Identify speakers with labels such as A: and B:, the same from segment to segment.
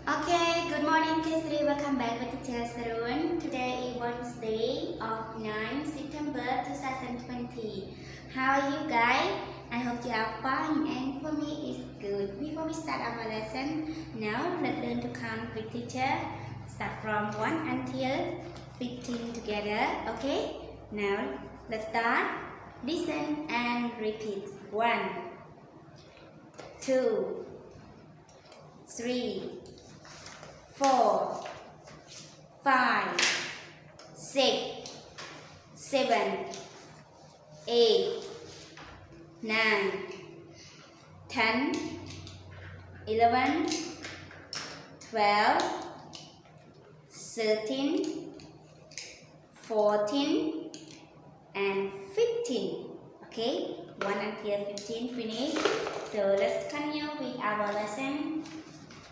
A: Okay, good morning K3. Welcome back with teacher Saruon. Today is Wednesday of 9 September 2020. How are you guys? I hope you are fine and for me it's good. Before we start our lesson, now let's learn to count with teacher. Start from 1 until 15 together. Okay? Now let's start. Listen and repeat. 1, 2, 3, 4, 5, 6, 7, 8, 9, 10, 11, 12, 13, 14, and 15. Okay, 1 until 15 finish. So let's continue with our lesson.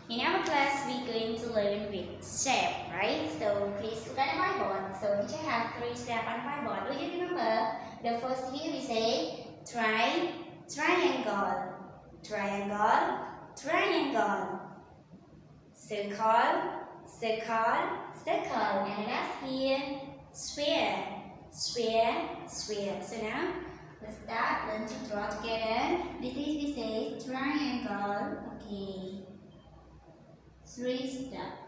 A: In our class, we're going to learn with shape, right? So please look at the whiteboard. So teacher have 3 steps on whiteboard. Do you remember? The first here we say triangle, triangle, triangle, circle, circle, circle, and last here sphere, sphere, sphere. So now let's start. Learn to draw together. This is we say triangle. Okay. 3 steps,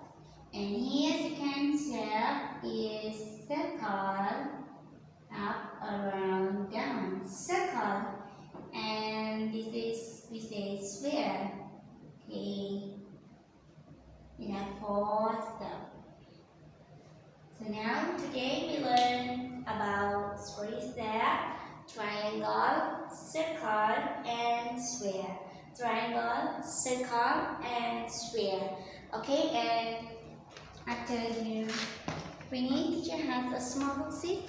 A: and here second step is circle, up, around, down, circle, and this is we say sphere. Okay, we have 4 steps. So now today we learn about 3 steps: triangle, circle, and sphere. Triangle, circle, and sphere. Okay, and after you finish, teacher has a small worksheet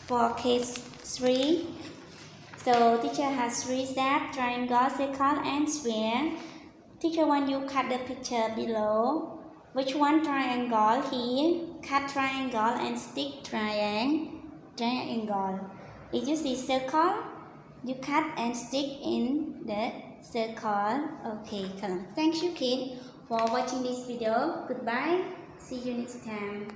A: for case 3. So teacher has 3 steps: triangle, circle, and sphere. Teacher want you cut the picture below. Which one triangle? Here, cut triangle and stick triangle. If you see circle, you cut and stick in the circle. Okay, thank you kid for watching this video. Goodbye. See you next time.